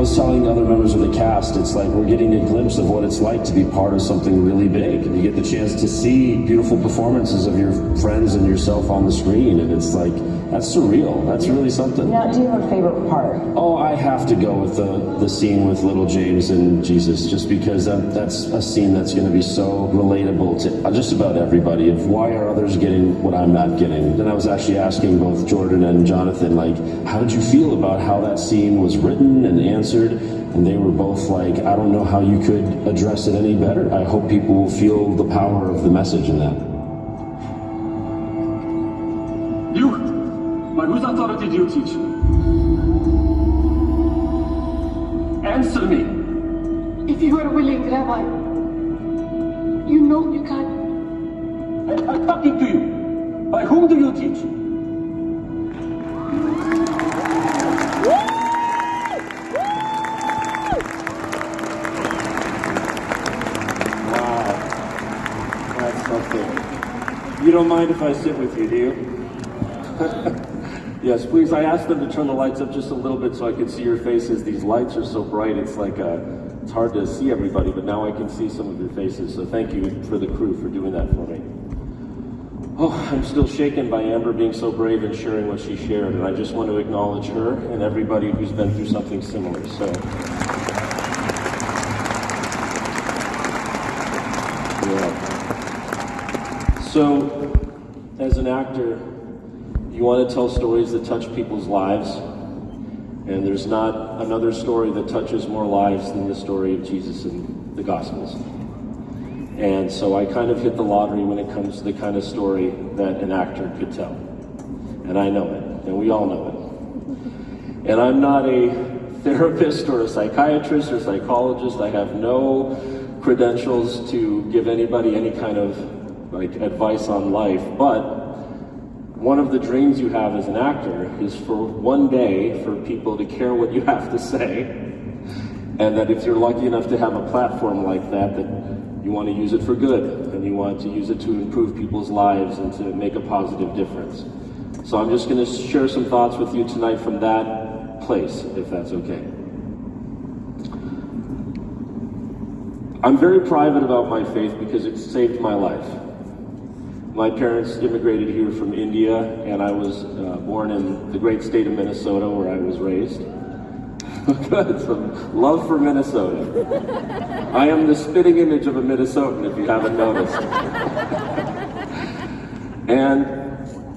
was telling other members of the cast, it's like we're getting a glimpse of what it's like to be part of something really big. And you get the chance to see beautiful performances of your friends and yourself on the screen, and it's like, that's surreal. That's really something. Now, do you have a favorite part? Oh, I have to go with the scene with little James and Jesus, just because that's a scene that's going to be so relatable to just about everybody, of why are others getting what I'm not getting. And I was actually asking both Jordan and Jonathan, like, how did you feel about how that scene was written and answered? And they were both like, I don't know how you could address it any better. I hope people will feel the power of the message in that. You, by whose authority do you teach? Answer me. If you are willing, Rabbi, you know you can. I'm talking to you. By whom do you teach? You don't mind if I sit with you, do you? Yes, please. I asked them to turn the lights up just a little bit so I could see your faces. These lights are so bright, it's like it's hard to see everybody, but now I can see some of your faces. So thank you for the crew for doing that for me. Oh, I'm still shaken by Amber being so brave and sharing what she shared, and I just want to acknowledge her and everybody who's been through something similar. So. Yeah. So, as an actor, you want to tell stories that touch people's lives, and there's not another story that touches more lives than the story of Jesus in the Gospels. And so I kind of hit the lottery when it comes to the kind of story that an actor could tell. And I know it, and we all know it. And I'm not a therapist or a psychiatrist or psychologist. I have no credentials to give anybody any kind of advice on life, but one of the dreams you have as an actor is for one day for people to care what you have to say, and that if you're lucky enough to have a platform like that you want to use it for good, and you want to use it to improve people's lives and to make a positive difference. So I'm just going to share some thoughts with you tonight from that place, if that's okay. I'm very private about my faith because it saved my life. My parents immigrated here from India, and I was born in the great state of Minnesota, where I was raised. Good, some love for Minnesota. I am the spitting image of a Minnesotan, if you haven't noticed. And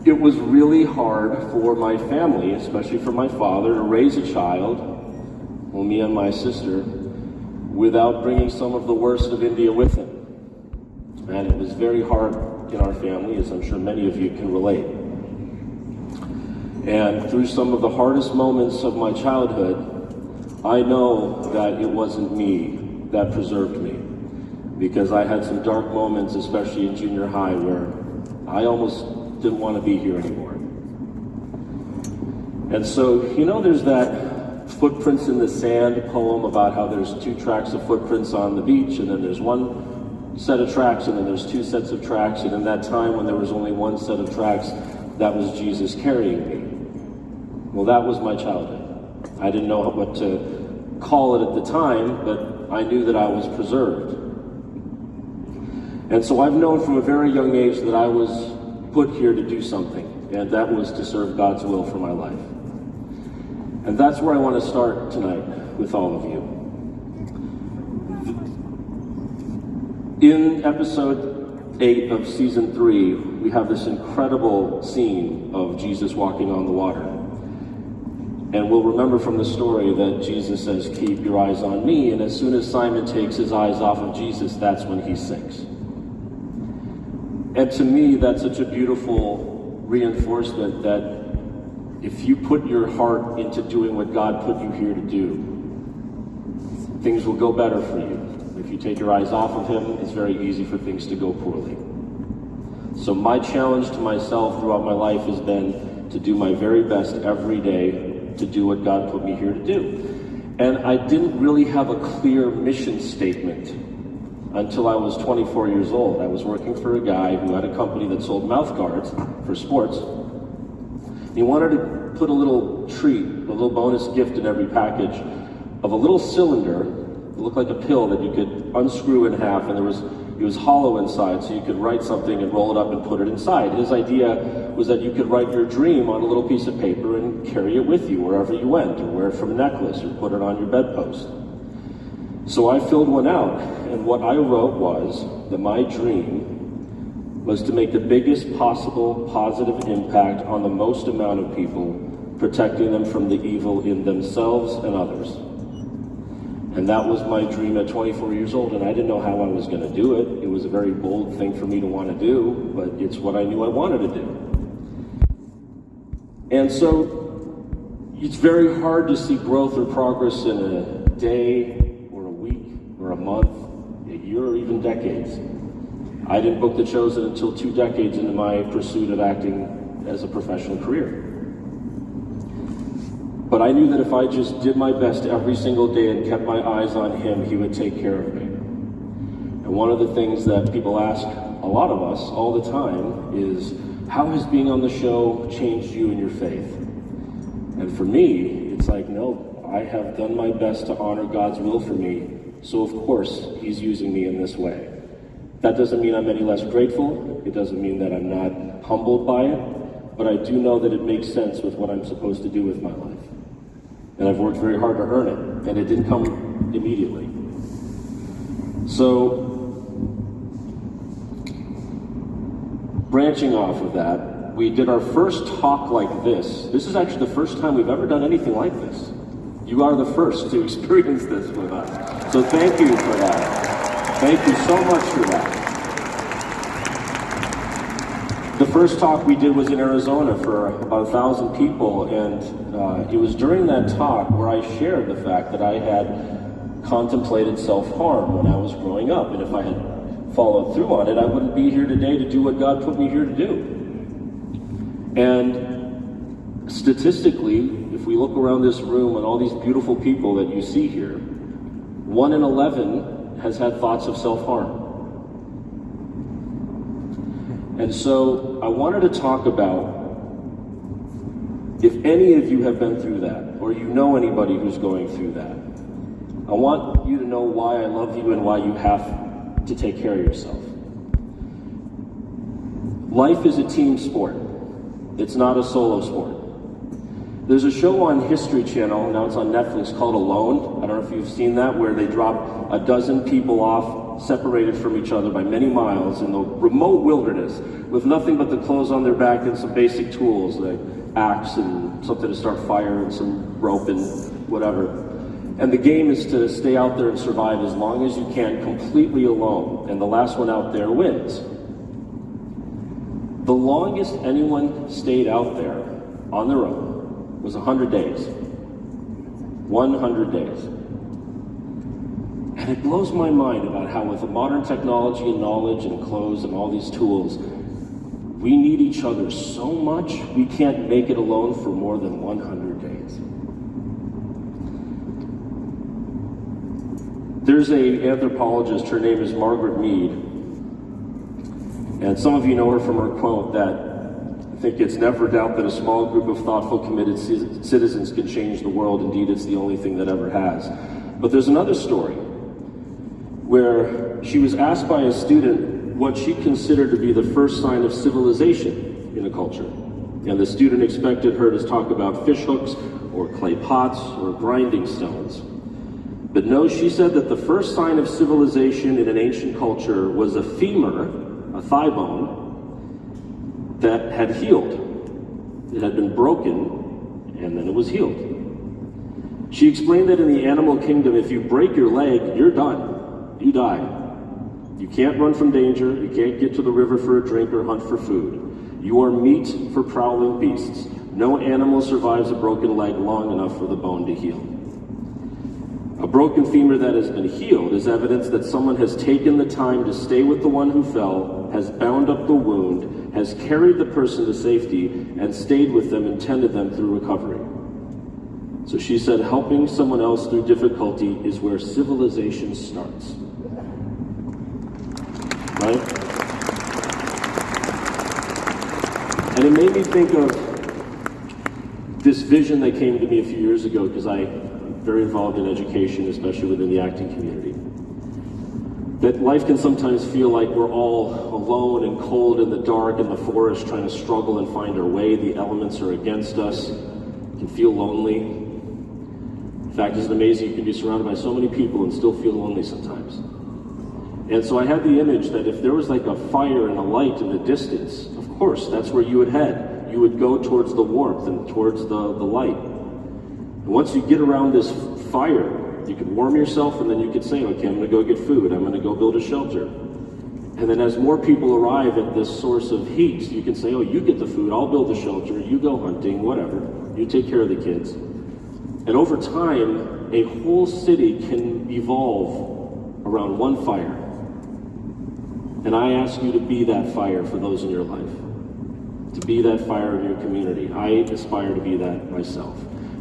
it was really hard for my family, especially for my father, to raise a child, well, me and my sister, without bringing some of the worst of India with him. And it was very hard in our family, as I'm sure many of you can relate. And through some of the hardest moments of my childhood, I know that it wasn't me that preserved me, because I had some dark moments, especially in junior high, where I almost didn't want to be here anymore. And so, you know, there's that Footprints in the Sand poem about how there's 2 tracks of footprints on the beach, and then there's 1 set of tracks, and then there's 2 sets of tracks, and in that time when there was only 1 set of tracks, that was Jesus carrying me. Well, that was my childhood. I didn't know what to call it at the time, but I knew that I was preserved. And so I've known from a very young age that I was put here to do something, and that was to serve God's will for my life. And that's where I want to start tonight with all of you. In episode 8 of season 3, we have this incredible scene of Jesus walking on the water. And we'll remember from the story that Jesus says, "Keep your eyes on me," and as soon as Simon takes his eyes off of Jesus, that's when he sinks. And to me, that's such a beautiful reinforcement that if you put your heart into doing what God put you here to do, things will go better for you. If you take your eyes off of him, it's very easy for things to go poorly. So my challenge to myself throughout my life has been to do my very best every day to do what God put me here to do. And I didn't really have a clear mission statement until I was 24 years old. I was working for a guy who had a company that sold mouth guards for sports. He wanted to put a little treat, a little bonus gift in every package of a little cylinder that looked like a pill that you could unscrew in half, and it was hollow inside, so you could write something and roll it up and put it inside. His idea was that you could write your dream on a little piece of paper and carry it with you wherever you went, or wear it from a necklace, or put it on your bedpost. So I filled one out, and what I wrote was that my dream was to make the biggest possible positive impact on the most amount of people, protecting them from the evil in themselves and others. And that was my dream at 24 years old, and I didn't know how I was going to do it. It was a very bold thing for me to want to do, but it's what I knew I wanted to do. And so it's very hard to see growth or progress in a day or a week or a month, a year, or even decades. I didn't book The Chosen until 2 decades into my pursuit of acting as a professional career. But I knew that if I just did my best every single day and kept my eyes on him, he would take care of me. And one of the things that people ask a lot of us all the time is, how has being on the show changed you in your faith? And for me, it's like, no, I have done my best to honor God's will for me, so of course he's using me in this way. That doesn't mean I'm any less grateful. It doesn't mean that I'm not humbled by it, but I do know that it makes sense with what I'm supposed to do with my life. And I've worked very hard to earn it, and it didn't come immediately. So, branching off of that, we did our first talk like this. This is actually the first time we've ever done anything like this. You are the first to experience this with us. So thank you for that. Thank you so much for that. The first talk we did was in Arizona for about 1,000 people, and it was during that talk where I shared the fact that I had contemplated self-harm when I was growing up, and if I had followed through on it, I wouldn't be here today to do what God put me here to do. And statistically, if we look around this room and all these beautiful people that you see here, 1 in 11 has had thoughts of self-harm. And so I wanted to talk about, if any of you have been through that, or you know anybody who's going through that, I want you to know why I love you and why you have to take care of yourself. Life is a team sport. It's not a solo sport. There's a show on History Channel, now it's on Netflix, called Alone. I don't know if you've seen that, where they drop a dozen people off, separated from each other by many miles in the remote wilderness, with nothing but the clothes on their back and some basic tools, like axe and something to start fire and some rope and whatever. And the game is to stay out there and survive as long as you can, completely alone, and the last one out there wins. The longest anyone stayed out there on their own was 100 days. 100 days. And it blows my mind about how with the modern technology and knowledge and clothes and all these tools, we need each other so much, we can't make it alone for more than 100 days. There's an anthropologist, her name is Margaret Mead, and some of you know her from her quote that, I think it's never doubt that a small group of thoughtful, committed citizens can change the world. Indeed, it's the only thing that ever has. But there's another story where she was asked by a student what she considered to be the first sign of civilization in a culture. And the student expected her to talk about fish hooks or clay pots or grinding stones. But no, she said that the first sign of civilization in an ancient culture was a femur, a thigh bone, that had healed. It had been broken, and then it was healed. She explained that in the animal kingdom, if you break your leg, you're done. You die. You can't run from danger, you can't get to the river for a drink or hunt for food. You are meat for prowling beasts. No animal survives a broken leg long enough for the bone to heal. A broken femur that has been healed is evidence that someone has taken the time to stay with the one who fell, has bound up the wound, has carried the person to safety, and stayed with them and tended them through recovery. So she said, helping someone else through difficulty is where civilization starts. Right? And it made me think of this vision that came to me a few years ago, because I'm very involved in education, especially within the acting community, that life can sometimes feel like we're all alone and cold in the dark in the forest trying to struggle and find our way. The elements are against us. It can feel lonely. In fact, isn't it amazing you can be surrounded by so many people and still feel lonely sometimes? And so I had the image that if there was like a fire and a light in the distance, of course, that's where you would head. You would go towards the warmth and towards the light. And once you get around this fire, you could warm yourself, and then you could say, okay, I'm going to go get food. I'm going to go build a shelter. And then as more people arrive at this source of heat, you can say, oh, you get the food, I'll build the shelter, you go hunting, whatever. You take care of the kids. And over time, a whole city can evolve around one fire. And I ask you to be that fire for those in your life, to be that fire in your community. I aspire to be that myself,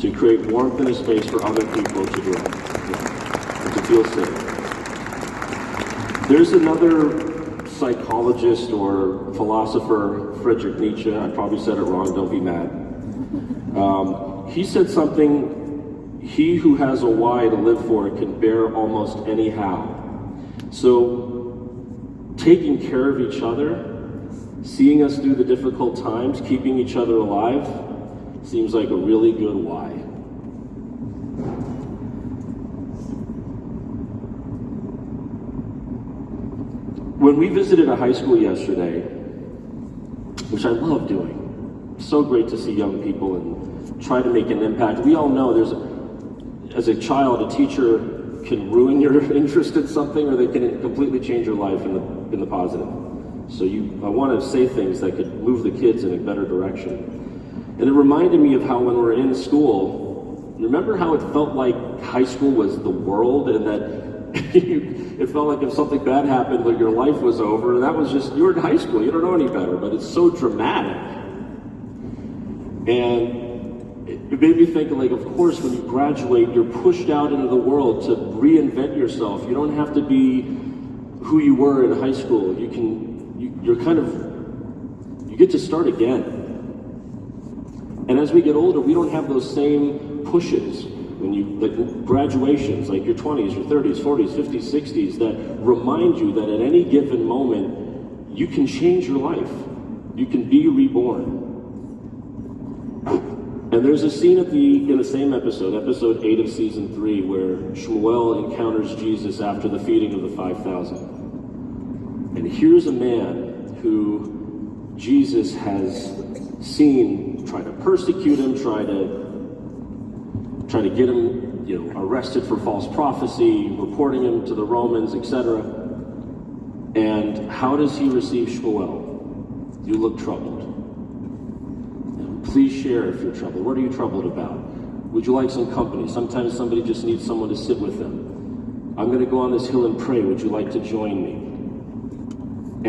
to create warmth in a space for other people to grow and to feel safe. There's another psychologist or philosopher, Friedrich Nietzsche, I probably said it wrong, don't be mad. He said something, he who has a why to live for can bear almost any how. So, taking care of each other, seeing us through the difficult times, keeping each other alive, seems like a really good why. When we visited a high school yesterday, which I love doing, so great to see young people and try to make an impact. We all know as a child, a teacher can ruin your interest in something, or they can completely change your life in the positive. So I want to say things that could move the kids in a better direction. And it reminded me of how when we were in school, remember how it felt like high school was the world, and that it felt like if something bad happened, like your life was over, and that was just, you were in high school, you don't know any better, but it's so dramatic. And it made me think, like, of course, when you graduate, you're pushed out into the world to reinvent yourself. You don't have to be who you were in high school. You get to start again. And as we get older, we don't have those same pushes. When you, like graduations, like your 20s, your 30s, 40s, 50s, 60s, that remind you that at any given moment, you can change your life. You can be reborn. And there's a scene in the same episode 8 of season 3, where Shmuel encounters Jesus after the feeding of the 5,000. And here's a man who Jesus has seen try to persecute him, try to get him, arrested for false prophecy, reporting him to the Romans, etc. And how does he receive Shmuel? You look troubled. Please share if you're troubled. What are you troubled about? Would you like some company? Sometimes somebody just needs someone to sit with them. I'm going to go on this hill and pray. Would you like to join me?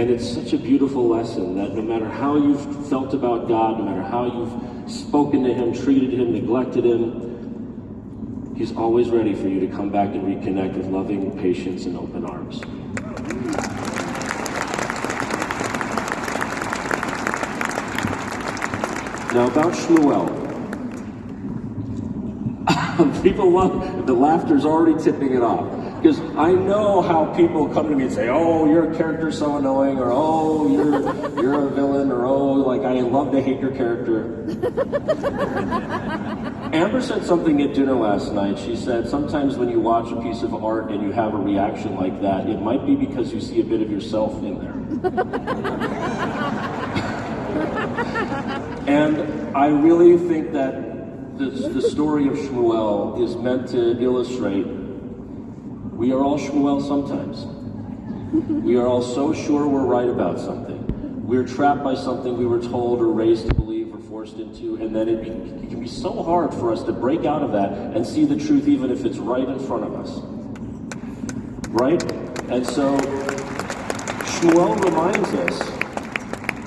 And it's such a beautiful lesson that no matter how you've felt about God, no matter how you've spoken to him, treated him, neglected him, he's always ready for you to come back and reconnect with loving patience and open arms. Now about Shmuel. People love, the laughter's already tipping it off. Because I know how people come to me and say, oh, your character's so annoying, or oh, you're a villain, or oh, like I love to hate your character. Amber said something at dinner last night. She said, sometimes when you watch a piece of art and you have a reaction like that, it might be because you see a bit of yourself in there. And I really think that the story of Shmuel is meant to illustrate we are all Shmuel sometimes. We are all so sure we're right about something. We're trapped by something we were told or raised to believe or forced into, and then it can be so hard for us to break out of that and see the truth even if it's right in front of us. Right? And so Shmuel reminds us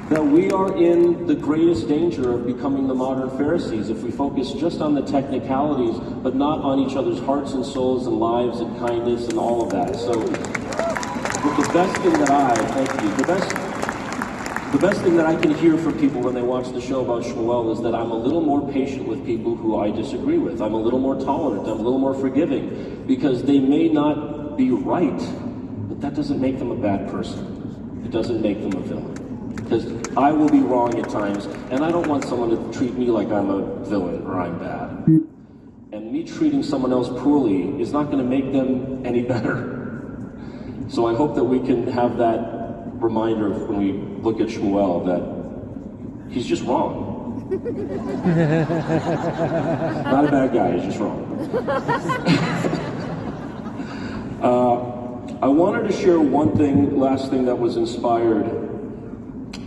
that we are in the greatest danger of becoming the modern Pharisees if we focus just on the technicalities, but not on each other's hearts and souls and lives and kindness and all of that. So the best thing that the The best thing that I can hear from people when they watch the show about Shmuel is that I'm a little more patient with people who I disagree with. I'm a little more tolerant. I'm a little more forgiving, because they may not be right, but that doesn't make them a bad person. It doesn't make them a villain. Because I will be wrong at times, and I don't want someone to treat me like I'm a villain or I'm bad. And me treating someone else poorly is not going to make them any better. So I hope that we can have that reminder when we look at Shmuel that he's just wrong. Not a bad guy, he's just wrong. I wanted to share one thing, last thing that was inspired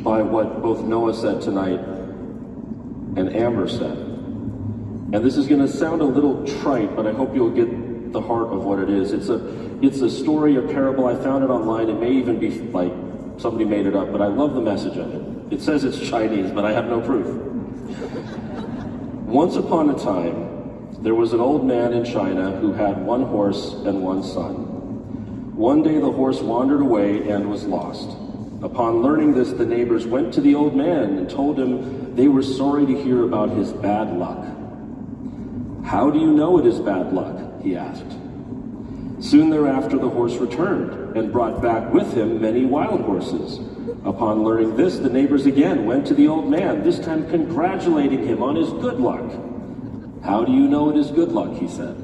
by what both Noah said tonight and Amber said. And this is going to sound a little trite, but I hope you'll get the heart of what it is. It's a story, a parable. I found it online. It may even be like somebody made it up, but I love the message of it. It says it's Chinese, but I have no proof. Once upon a time, there was an old man in China who had one horse and one son. One day the horse wandered away and was lost. Upon learning this, the neighbors went to the old man and told him they were sorry to hear about his bad luck. "How do you know it is bad luck?" he asked. Soon thereafter, the horse returned and brought back with him many wild horses. Upon learning this, the neighbors again went to the old man, this time congratulating him on his good luck. "How do you know it is good luck?" he said.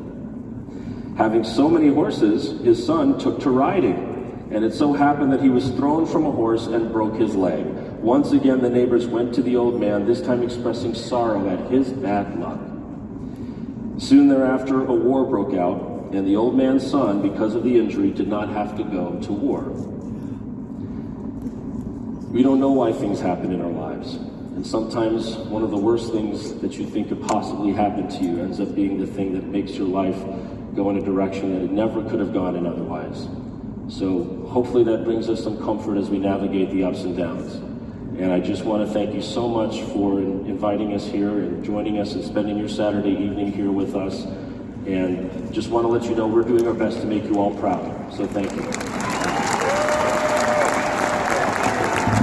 Having so many horses, his son took to riding, and it so happened that he was thrown from a horse and broke his leg. Once again, the neighbors went to the old man, this time expressing sorrow at his bad luck. Soon thereafter, a war broke out, and the old man's son, because of the injury, did not have to go to war. We don't know why things happen in our lives. And sometimes one of the worst things that you think could possibly happen to you ends up being the thing that makes your life go in a direction that it never could have gone in otherwise. So hopefully that brings us some comfort as we navigate the ups and downs. And I just want to thank you so much for inviting us here and joining us and spending your Saturday evening here with us. And just want to let you know we're doing our best to make you all proud. So thank you.